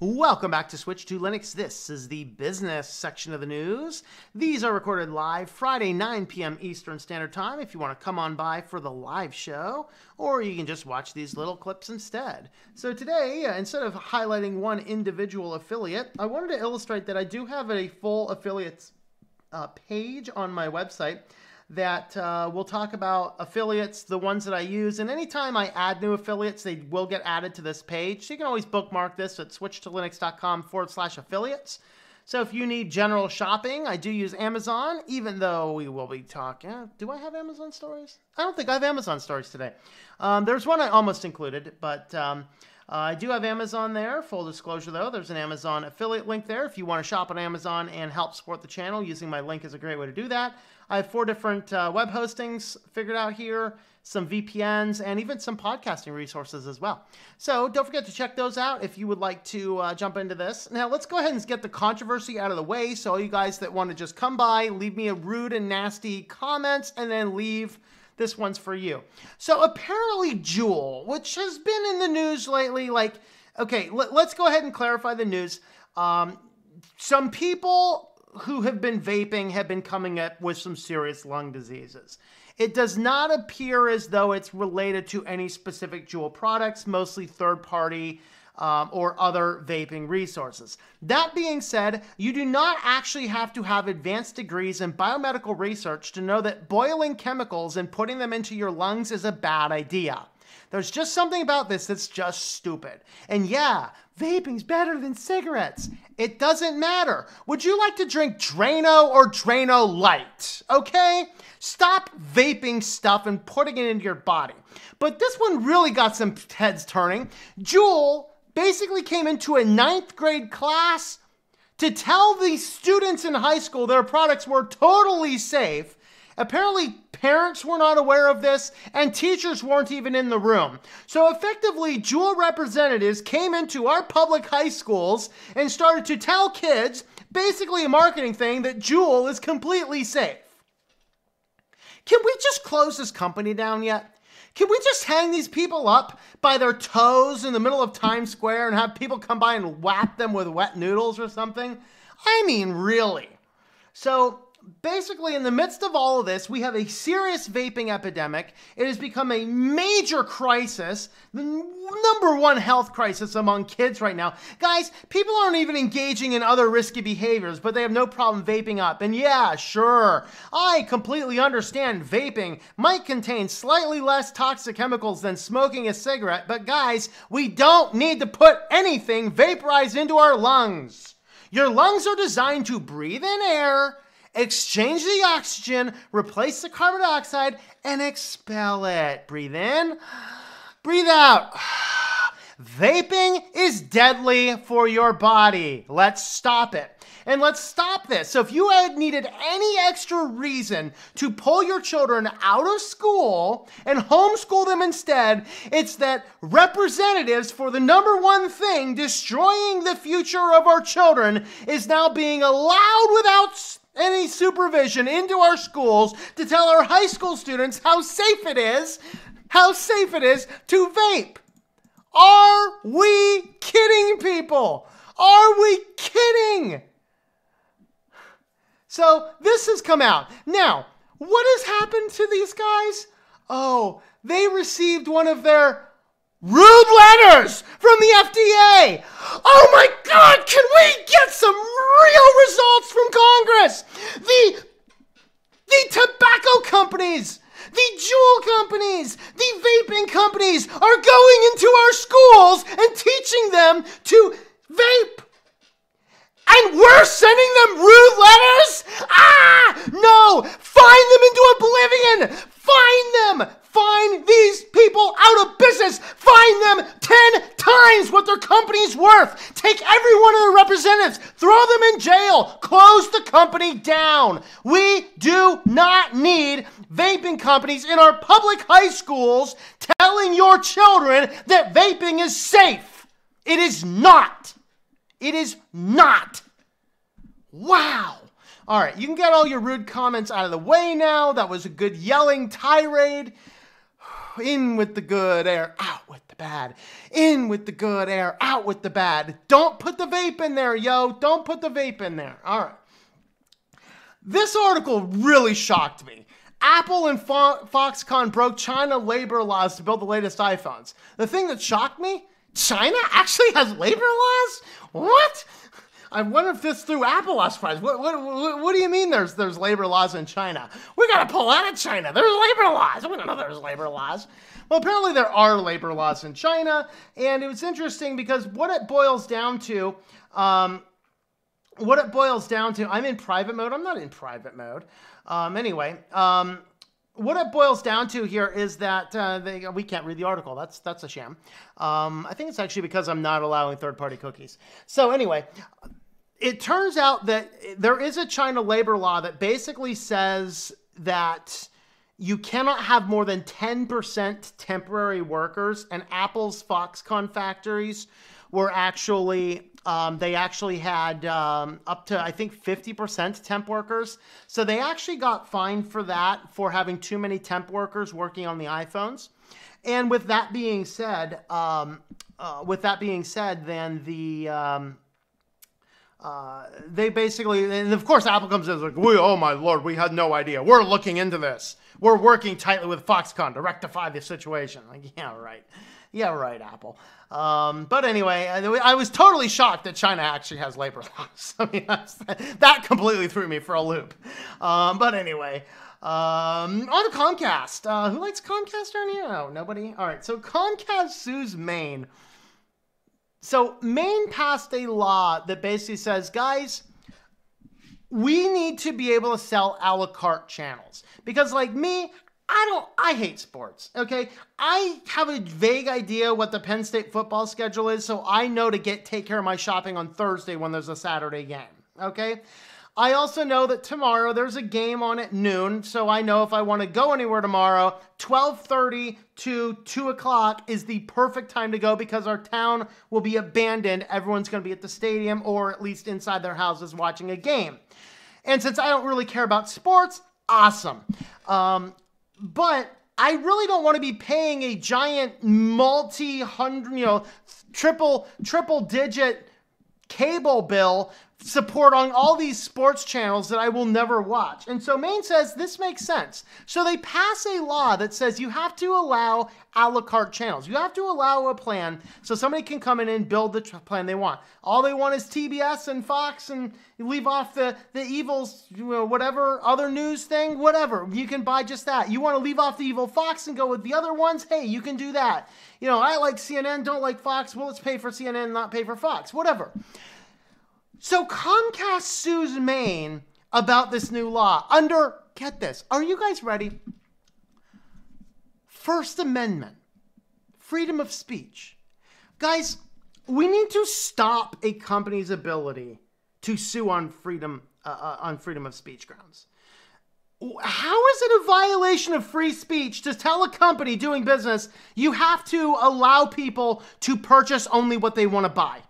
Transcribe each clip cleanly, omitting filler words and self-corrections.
Welcome back to Switch to Linux. This is the business section of the news. These are recorded live Friday, 9 p.m. Eastern Standard Time if you want to come on by for the live show, or you can just watch these little clips instead. So today, instead of highlighting one individual affiliate, I wanted to illustrate that I do have a full affiliates page on my website that we'll talk about affiliates, the ones that I use, and anytime I add new affiliates, they will get added to this page. So you can always bookmark this at switchedtolinux.com/affiliates. So if you need general shopping, I do use Amazon, even though we will be talking. Do I have Amazon stories? I don't think I have Amazon stories today. There's one I almost included, but I do have Amazon there. Full disclosure, though, there's an Amazon affiliate link there. If you want to shop on Amazon and help support the channel, using my link is a great way to do that. I have 4 different web hostings figured out here, some VPNs, and even some podcasting resources as well. So don't forget to check those out if you would like to jump into this. Now, let's go ahead and get the controversy out of the way. So all you guys that want to just come by, leave me a rude and nasty comments, and then leave. This one's for you. So apparently Juul, which has been in the news lately, like, okay, let's go ahead and clarify the news. Some people who have been vaping have been coming up with some serious lung diseases. It does not appear as though it's related to any specific Juul products, mostly third-party or other vaping resources. That being said, you do not actually have to have advanced degrees in biomedical research to know that boiling chemicals and putting them into your lungs is a bad idea. There's just something about this that's just stupid. And yeah, vaping's better than cigarettes. It doesn't matter. Would you like to drink Drano or Drano Light? Okay? Stop vaping stuff and putting it into your body. But this one really got some heads turning. Juul basically came into a 9th grade class to tell the students in high school their products were totally safe. Apparently, parents were not aware of this, and teachers weren't even in the room. So effectively, Juul representatives came into our public high schools and started to tell kids, basically a marketing thing, that Juul is completely safe. Can we just close this company down yet? Can we just hang these people up by their toes in the middle of Times Square and have people come by and whap them with wet noodles or something? I mean, really. So basically, in the midst of all of this, we have a serious vaping epidemic. It has become a major crisis, the #1 health crisis among kids right now. Guys, people aren't even engaging in other risky behaviors, but they have no problem vaping up. And yeah, sure, I completely understand vaping might contain slightly less toxic chemicals than smoking a cigarette, but guys, we don't need to put anything vaporized into our lungs. Your lungs are designed to breathe in air, exchange the oxygen, replace the carbon dioxide, and expel it. Breathe in, breathe out. Vaping is deadly for your body. Let's stop it. And let's stop this. So if you had needed any extra reason to pull your children out of school and homeschool them instead, it's that representatives for the #1 thing destroying the future of our children is now being allowed without any supervision into our schools to tell our high school students how safe it is to vape. Are we kidding, people? Are we kidding? So this has come out. Now, what has happened to these guys? Oh, they received one of their rude letters from the FDA. Oh my God, can we get some real results from Congress? The tobacco companies, the Juul companies, the vaping companies are going into our schools and teaching them to vape. And we're sending them rude letters? No! Find them into oblivion! Find them! Find these people out of business! Find them 10 times what their company's worth! Take every one of their representatives! Throw them in jail! Close the company down! We do not need vaping companies in our public high schools telling your children that vaping is safe! It is not! It is not. Wow. All right, you can get all your rude comments out of the way now. That was a good yelling tirade. In with the good air, out with the bad. In with the good air, out with the bad. Don't put the vape in there, yo. Don't put the vape in there. All right. This article really shocked me. Apple and Foxconn broke China labor laws to build the latest iPhones. The thing that shocked me, China actually has labor laws? What? I wonder if this threw Apple off surprise. What do you mean there's labor laws in China? We got to pull out of China. There's labor laws. We don't know there's labor laws. Well, apparently there are labor laws in China, and it was interesting because what it boils down to, I'm in private mode. I'm not in private mode. What it boils down to here is that we can't read the article. That's a sham. I think it's actually because I'm not allowing third-party cookies. So anyway, it turns out that there is a China labor law that basically says that you cannot have more than 10% temporary workers, and Apple's Foxconn factories were actually, they actually had up to, I think, 50% temp workers. So they actually got fined for that, for having too many temp workers working on the iPhones. And with that being said, then they basically, and of course Apple comes in and is like, oh my Lord, we had no idea. We're looking into this. We're working tightly with Foxconn to rectify the situation. Like, yeah, right. Yeah, right, Apple. But anyway, I was totally shocked that China actually has labor laws. I mean, that completely threw me for a loop. But anyway, on to Comcast. Who likes Comcast around here? Oh, nobody? All right, so Comcast sues Maine. So Maine passed a law that basically says, guys, we need to be able to sell a la carte channels. Because like me, I hate sports, okay? I have a vague idea what the Penn State football schedule is, so I know to take care of my shopping on Thursday when there's a Saturday game, okay? I also know that tomorrow there's a game on at noon, so I know if I want to go anywhere tomorrow, 12:30 to 2 o'clock is the perfect time to go because our town will be abandoned. Everyone's going to be at the stadium or at least inside their houses watching a game. And since I don't really care about sports, awesome. But I really don't want to be paying a giant multi-hundred, triple digit cable bill support on all these sports channels that I will never watch. And so Maine says this makes sense. So they pass a law that says you have to allow a la carte channels. You have to allow a plan so somebody can come in and build the plan they want. All they want is TBS and Fox, and you leave off the evils, whatever, other news thing, whatever. You can buy just that. You want to leave off the evil Fox and go with the other ones? Hey, you can do that. I like CNN, don't like Fox. Well, let's pay for CNN, not pay for Fox. Whatever. So Comcast sues Maine about this new law under, get this, are you guys ready? First Amendment, freedom of speech. Guys, we need to stop a company's ability to sue on freedom of speech grounds. How is it a violation of free speech to tell a company doing business you have to allow people to purchase only what they want to buy?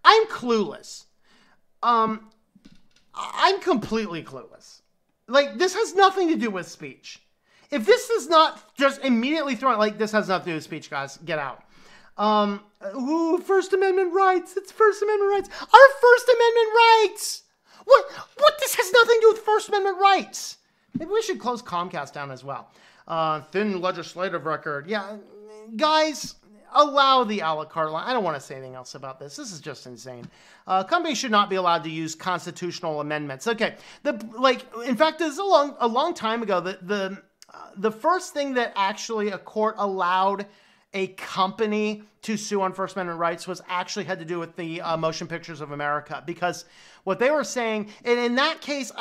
I'm clueless. I'm completely clueless. Like, this has nothing to do with speech. If this is not just immediately thrown, like, this has nothing to do with speech, guys, get out. First Amendment rights. It's First Amendment rights. Our First Amendment rights. What? This has nothing to do with First Amendment rights. Maybe we should close Comcast down as well. Thin legislative record. Yeah, guys, allow the a la carte line. I don't want to say anything else about this. This is just insane. Companies should not be allowed to use constitutional amendments. Okay, in fact, this is a long time ago. The first thing that actually a court allowed a company to sue on First Amendment rights had to do with the Motion Pictures of America, because what they were saying, and in that case,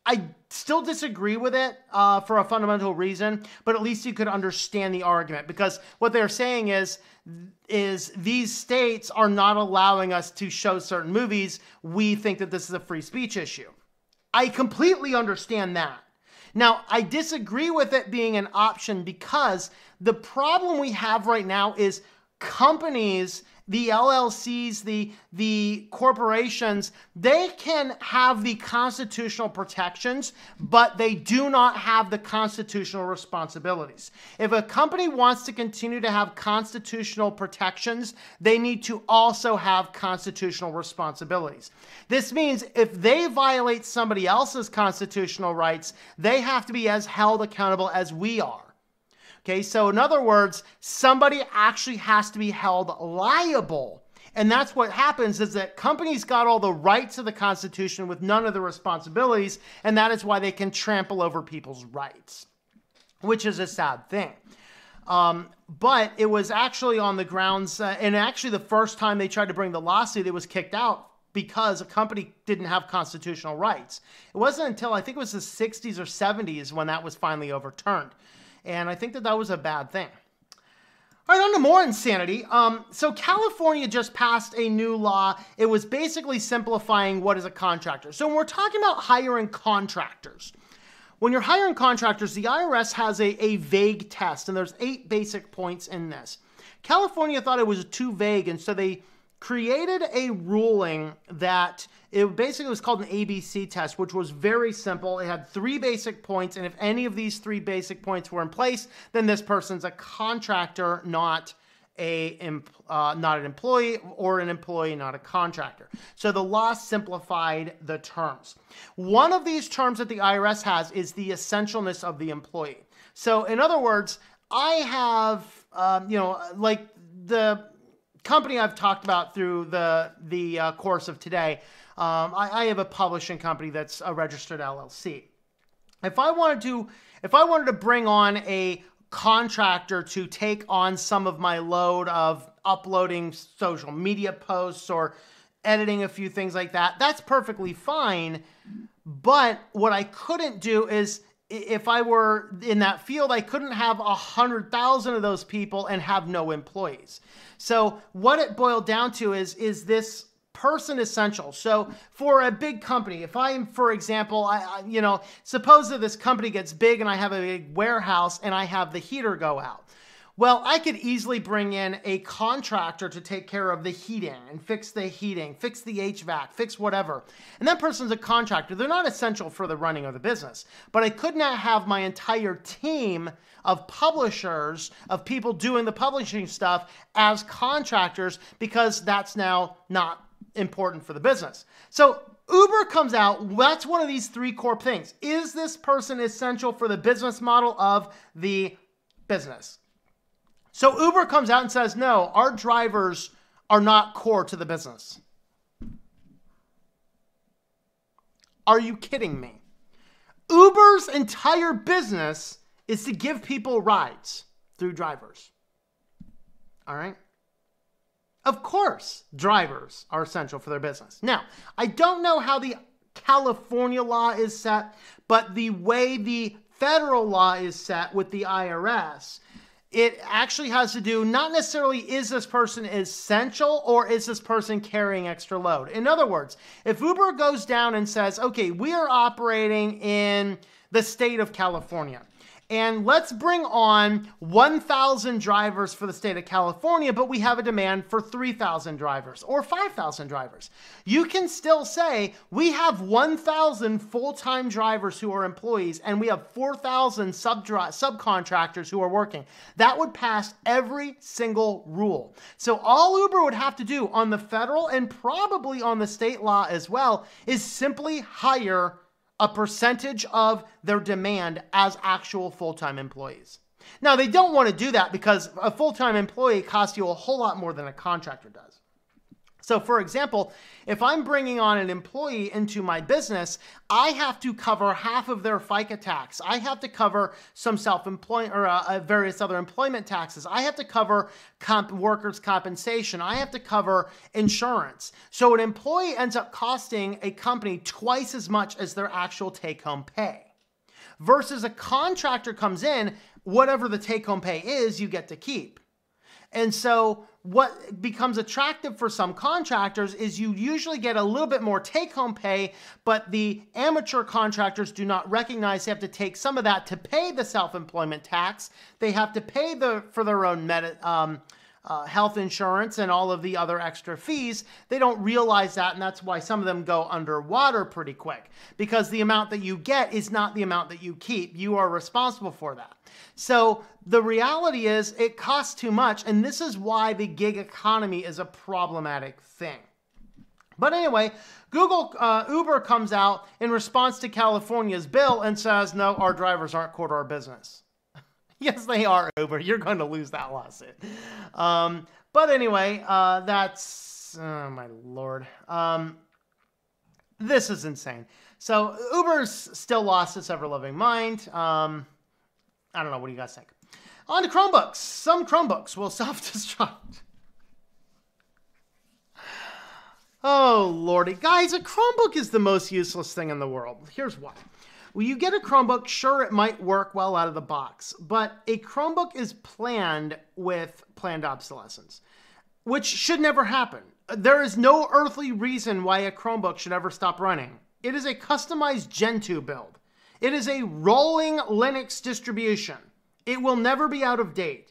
I still disagree with it for a fundamental reason, but at least you could understand the argument, because what they're saying is these states are not allowing us to show certain movies. We think that this is a free speech issue. I completely understand that. Now, I disagree with it being an option because the problem we have right now is companies, the LLCs, the corporations, they can have the constitutional protections, but they do not have the constitutional responsibilities. If a company wants to continue to have constitutional protections, they need to also have constitutional responsibilities. This means if they violate somebody else's constitutional rights, they have to be as held accountable as we are. Okay, so in other words, somebody actually has to be held liable. And that's what happens, is that companies got all the rights of the Constitution with none of the responsibilities, and that is why they can trample over people's rights, which is a sad thing. But it was actually on the grounds, and actually the first time they tried to bring the lawsuit, it was kicked out because a company didn't have constitutional rights. It wasn't until I think it was the 60s or 70s when that was finally overturned. And I think that that was a bad thing. All right, on to more insanity. So California just passed a new law. It was basically simplifying what is a contractor. So when we're talking about hiring contractors, when you're hiring contractors, the IRS has a vague test, and there's 8 basic points in this. California thought it was too vague, and so they created a ruling that it basically was called an ABC test, which was very simple. It had 3 basic points, and if any of these 3 basic points were in place, then this person's a contractor, not an employee, or an employee, not a contractor. So the law simplified the terms. One of these terms that the IRS has is the essentialness of the employee. So in other words, I have, like the company I've talked about through the course of today, I have a publishing company that's a registered LLC. If I wanted to bring on a contractor to take on some of my load of uploading social media posts or editing a few things like that, that's perfectly fine. But what I couldn't do is, if I were in that field, I couldn't have 100,000 of those people and have no employees. So what it boiled down to is this person essential. So for a big company, if I'm, for example, suppose that this company gets big and I have a big warehouse and I have the heater go out. Well, I could easily bring in a contractor to take care of the heating and fix the heating, fix the HVAC, fix whatever. And that person's a contractor. They're not essential for the running of the business. But I could not have my entire team of publishers, of people doing the publishing stuff as contractors, because that's now not important for the business. So Uber comes out. That's one of these 3 core things. Is this person essential for the business model of the business? So Uber comes out and says, no, our drivers are not core to the business. Are you kidding me? Uber's entire business is to give people rides through drivers. All right? Of course, drivers are essential for their business. Now, I don't know how the California law is set, but the way the federal law is set with the IRS, it actually has to do, not necessarily is this person essential or is this person carrying extra load. In other words, if Uber goes down and says, okay, we are operating in the state of California, and let's bring on 1,000 drivers for the state of California, but we have a demand for 3,000 drivers or 5,000 drivers. You can still say we have 1,000 full-time drivers who are employees and we have 4,000 subcontractors who are working. That would pass every single rule. So all Uber would have to do on the federal and probably on the state law as well is simply hire a percentage of their demand as actual full-time employees. Now, they don't want to do that because a full-time employee costs you a whole lot more than a contractor does. So, for example, if I'm bringing on an employee into my business, I have to cover half of their FICA tax. I have to cover some self-employment or various other employment taxes. I have to cover workers' compensation. I have to cover insurance. So an employee ends up costing a company twice as much as their actual take-home pay. Versus a contractor comes in, whatever the take-home pay is, you get to keep. And so what becomes attractive for some contractors is you usually get a little bit more take-home pay, but the amateur contractors do not recognize they have to take some of that to pay the self-employment tax. They have to pay for their own health insurance and all of the other extra fees. They don't realize that, and that's why some of them go underwater pretty quick, because the amount that you get is not the amount that you keep. You are responsible for that. So the reality is it costs too much, and this is why the gig economy is a problematic thing. But anyway, Uber comes out in response to California's bill and says, no, our drivers aren't core to our business. Yes, they are, Uber. You're going to lose that lawsuit. But anyway, that's, oh my Lord. This is insane. So Uber's still lost its ever-loving mind. I don't know. What do you guys think? On to Chromebooks. Some Chromebooks will self-destruct. Oh, Lordy. Guys, a Chromebook is the most useless thing in the world. Here's why. When you get a Chromebook, sure, it might work well out of the box, but a Chromebook is planned with planned obsolescence, which should never happen. There is no earthly reason why a Chromebook should ever stop running. It is a customized Gen 2 build. It is a rolling Linux distribution. It will never be out of date.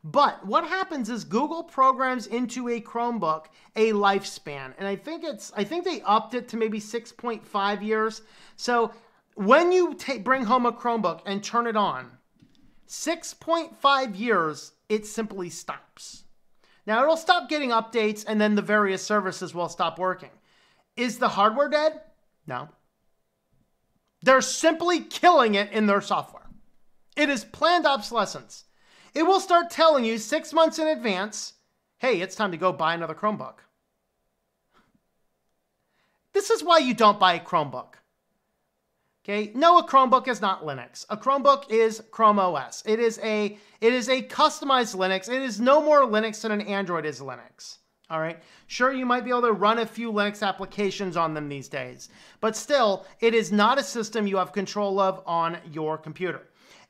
But what happens is Google programs into a Chromebook a lifespan, and I think they upped it to maybe 6.5 years. So when you bring home a Chromebook and turn it on, 6.5 years, it simply stops. Now, it'll stop getting updates, and then the various services will stop working. Is the hardware dead? No. They're simply killing it in their software. It is planned obsolescence. It will start telling you 6 months in advance, hey, it's time to go buy another Chromebook. This is why you don't buy a Chromebook. Okay? No, a Chromebook is not Linux. A Chromebook is Chrome OS. It is a customized Linux. It is no more Linux than an Android is Linux. All right? Sure, you might be able to run a few Linux applications on them these days, but still, it is not a system you have control of on your computer.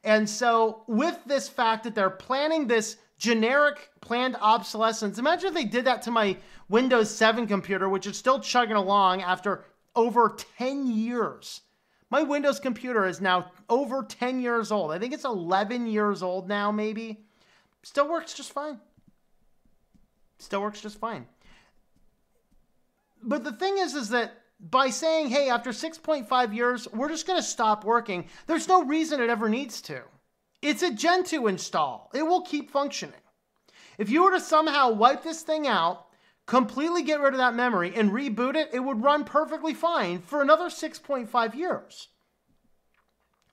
And so with this fact that they're planning this generic planned obsolescence, imagine if they did that to my Windows 7 computer, which is still chugging along after over 10 years. My Windows computer is now over 10 years old. I think it's 11 years old now, maybe. Still works just fine. Still works just fine. But the thing is that by saying, hey, after 6.5 years, we're just going to stop working, there's no reason it ever needs to. It's a Gen 2 install. It will keep functioning. If you were to somehow wipe this thing out, completely get rid of that memory, and reboot it, it would run perfectly fine for another 6.5 years.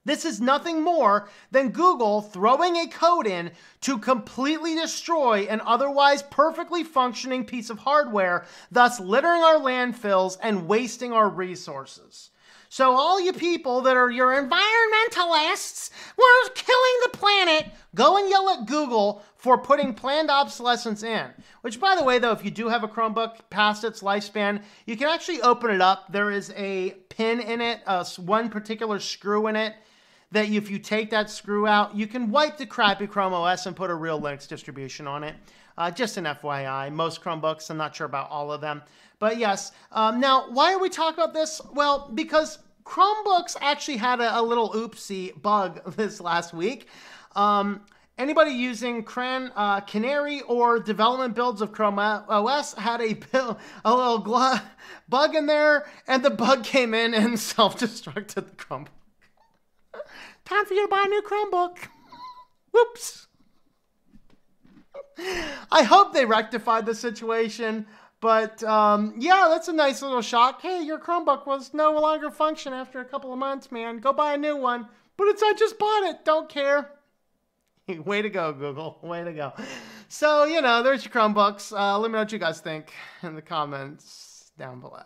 This is nothing more than Google throwing a code in to completely destroy an otherwise perfectly functioning piece of hardware, thus littering our landfills and wasting our resources. So all you people that are your environmentalists, we're killing the planet, go and yell at Google for putting planned obsolescence in. Which, by the way, though, if you do have a Chromebook past its lifespan, you can actually open it up. There is a pin in it, one particular screw in it, that if you take that screw out, you can wipe the crappy Chrome OS and put a real Linux distribution on it. Just an FYI. Most Chromebooks, I'm not sure about all of them. But yes, now, why are we talking about this? Well, because Chromebooks actually had a little oopsie bug this last week. Anybody using Canary or development builds of Chrome OS had a little bug in there, and the bug came in and self-destructed the Chromebook. Time for you to buy a new Chromebook. Whoops. I hope they rectified the situation, but yeah, that's a nice little shock. Hey, your Chromebook was no longer function after a couple of months, man. Go buy a new one. But I just bought it. Don't care. Way to go, Google. Way to go. So, there's your Chromebooks. Let me know what you guys think in the comments down below.